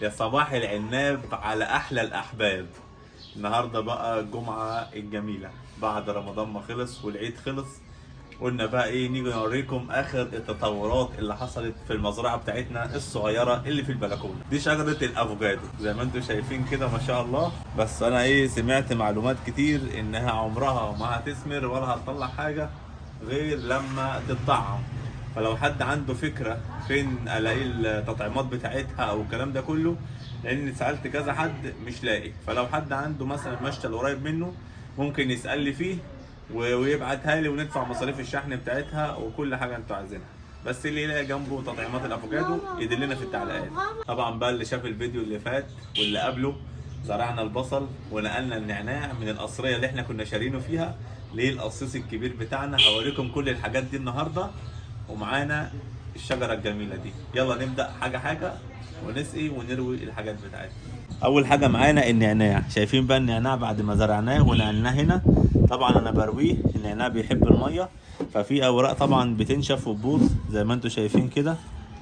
يا صباح العناب على احلى الاحباب. النهارده بقى الجمعه الجميله بعد رمضان ما خلص والعيد خلص. قلنا بقى ايه، نيجي نوريكم اخر التطورات اللي حصلت في المزرعه بتاعتنا الصغيره اللي في البلكونه. دي شجره الافوكادو زي ما انتم شايفين كده ما شاء الله. بس انا ايه، سمعت معلومات كتير انها عمرها ما هتثمر ولا هتطلع حاجه غير لما تتطعم. فلو حد عنده فكره فين الاقي التطعيمات بتاعتها او الكلام ده كله، لان سالت كذا حد مش لاقي. فلو حد عنده مثلا مشتل قريب منه ممكن يسال لي فيه ويبعتها لي وندفع مصاريف الشحن بتاعتها وكل حاجه انتوا عايزينها. بس اللي يلاقي جنبه تطعيمات الافوكادو يدلنا في التعليقات. طبعا بقى اللي شاف الفيديو اللي فات واللي قبله، زرعنا البصل ونقلنا النعناع من القصريه اللي احنا كنا شارينه فيها للقصيص الكبير بتاعنا. هوريكم كل الحاجات دي النهارده، ومعانا الشجره الجميله دي. يلا نبدا حاجه حاجه ونسقي ونروي الحاجات بتاعتنا. اول حاجه معانا النعناع. شايفين بقى النعناع بعد ما زرعناه ونقلناه هنا، طبعا انا برويه. النعناع بيحب الميه، ففي اوراق طبعا بتنشف وتبوظ زي ما انتم شايفين كده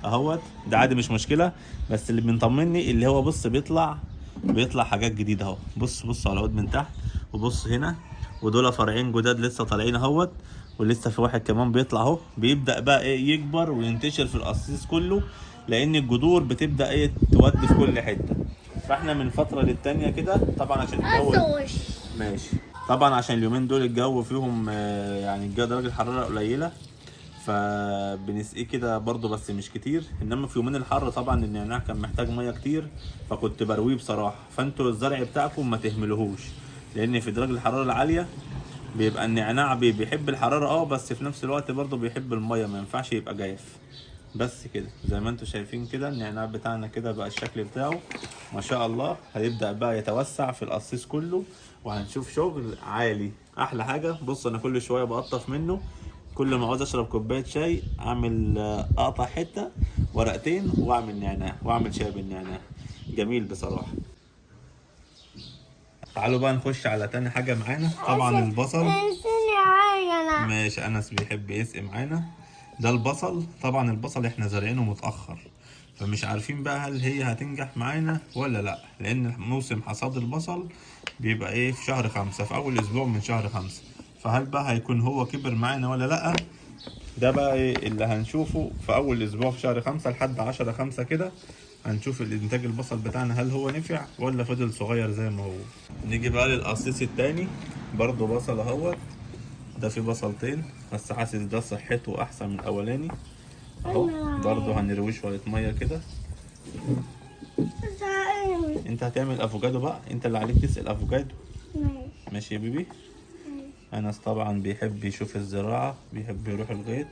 اهوت. ده عادي مش مشكله، بس اللي بيطمني اللي هو بص بيطلع حاجات جديده اهو. بص على العود من تحت، وبص هنا، ودول فرعين جداد لسه طالعين اهوت، ولسه في واحد كمان بيطلع اهو. بيبدا بقى ايه، يكبر وينتشر في القصيص كله، لان الجذور بتبدا ايه تودي في كل حته. فاحنا من فتره للتانيه كده طبعا عشان الجو ماشي. طبعا عشان اليومين دول الجو فيهم يعني الجو درجه الحراره قليله، فبنسقيه كده برضو بس مش كتير. انما في يومين الحر طبعا النعناع كان محتاج ميه كتير، فكنت برويه بصراحه. فانتوا الزرع بتاعكم ما تهملوهوش، لان في درجه الحراره العاليه بيبقى النعناع بيحب الحراره بس في نفس الوقت برضو بيحب الميه، ما ينفعش يبقى جاف. بس كده زي ما انتم شايفين كده النعناع بتاعنا كده بقى الشكل بتاعه ما شاء الله. هيبدأ بقى يتوسع في القصيص كله، وهنشوف شغل عالي. احلى حاجة بص، انا كل شوية بقطف منه. كل ما عاوز اشرب كوباية شاي اعمل اقطع حتة ورقتين واعمل نعناع واعمل شاي بالنعناع. جميل بصراحة. تعالوا بقى نخش على تاني حاجة معانا. طبعا البصل. ماشي، انس بيحب يسقي معانا. ده البصل. طبعا البصل احنا زارعينه متأخر، فمش عارفين بقى هل هي هتنجح معانا ولا لا، لان موسم حصاد البصل بيبقى ايه في شهر 5، في اول اسبوع من شهر 5. فهل بقى هيكون هو كبر معانا ولا لا؟ ده بقى ايه اللي هنشوفه في اول اسبوع في شهر 5 لحد 10/5 كده. هنشوف الانتاج البصل بتاعنا هل هو نفع ولا فضل صغير زي ما هو. نيجي بقى للقصيص التاني، برضو بصل اهوت. ده في بصلتين بس حاسس ده صحته احسن من الاولاني اهو. برضو هنرويه شويه ميه كده. انت هتعمل افوكادو بقى، انت اللي عليك تسقي الافوكادو. ماشي يا بيبي. انس طبعا بيحب يشوف الزراعه، بيحب يروح الغيط.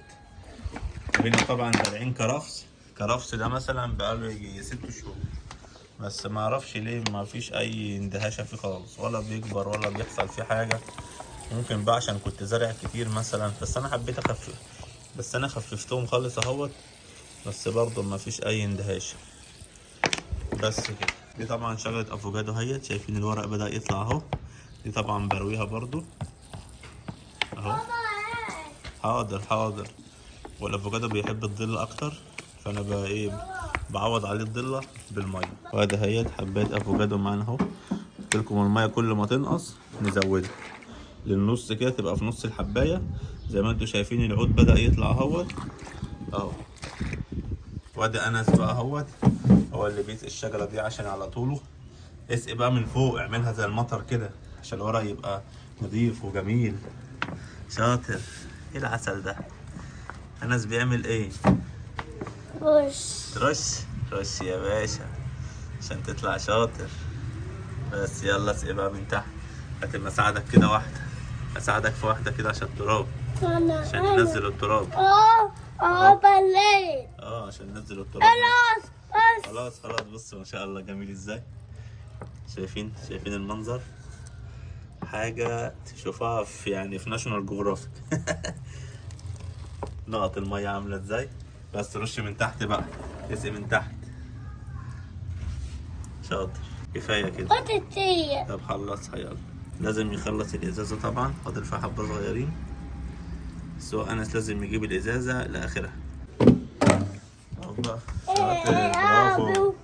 وهنا طبعا زارعين كرفس ده مثلا بقاله يجي 6 شهور، بس ما اعرفش ليه ما فيش اي اندهاشه فيه خالص، ولا بيكبر ولا بيحصل فيه حاجه. ممكن بقى عشان كنت زارع كتير مثلا، بس انا حبيت اخفف. بس انا خففتهم خالص اهوت، بس برضه ما فيش اي اندهاش. بس كده. دي طبعا شجرة افوكادو اهيت، شايفين الورق بدأ يطلع اهو. دي طبعا برويها برضه اهو. حاضر. والافوكادو بيحب الظل اكتر، فانا بقى ايه بعوض عليه الظله بالميه. وادي اهيت حبات افوكادو معانا اهو. قلت لكم الميه كل ما تنقص نزودها للنص كده، تبقى في نص الحبايه. زي ما انتم شايفين العود بدأ يطلع اهوت اهو. وادي انس بقى اهوت، هو اللي بيسقي الشجره دي عشان على طوله. اسقي بقى من فوق، اعملها زي المطر كده عشان الورق يبقى نظيف وجميل. شاطر. ايه العسل ده؟ انس بيعمل ايه؟ رش يا باشا عشان تطلع شاطر. بس يلا اسقي بقى من تحت. هتبقى اساعدك كده واحده، اساعدك في واحده كده عشان التراب، عشان ننزل التراب. بليت. عشان ننزل التراب. خلاص. بص ما شاء الله جميل ازاي. شايفين المنظر، حاجه تشوفها في يعني في ناشونال جغرافيك. نقط الميه عامله ازاي. بس رش من تحت بقى، اسقي من تحت. شاطر. كفايه كده. طب خلصها يلا. لازم يخلص الازازه طبعا، فاضل فيها حبه صغيرين. بس هو انس لازم يجيب الازازه لاخرها. شاطر. برافو.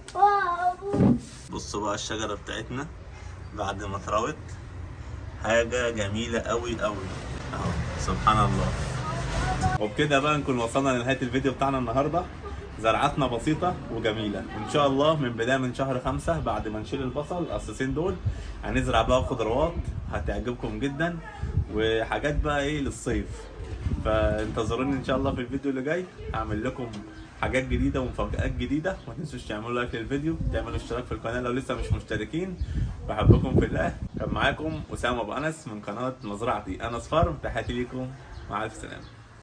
بصوا بقى الشجرة بتاعتنا بعد ما اتروت، حاجة جميلة قوي قوي اهو، سبحان الله. وبكده بقى نكون وصلنا لنهاية الفيديو بتاعنا النهاردة. زرعتنا بسيطة وجميلة، وإن شاء الله من بداية من شهر 5 بعد ما نشيل البصل القصاصين دول هنزرع بقى خضروات هتعجبكم جدا، وحاجات بقى إيه للصيف. فانتظروني إن شاء الله في الفيديو اللي جاي، هعمل لكم حاجات جديدة ومفاجآت جديدة. ما تنسوش تعملوا لايك للفيديو، تعملوا اشتراك في القناة لو لسه مش مشتركين. بحبكم في الله. كان معاكم أسامة أبو أنس من قناة مزرعتي أنس فارم. تحياتي ليكم، مع ألف سلامة.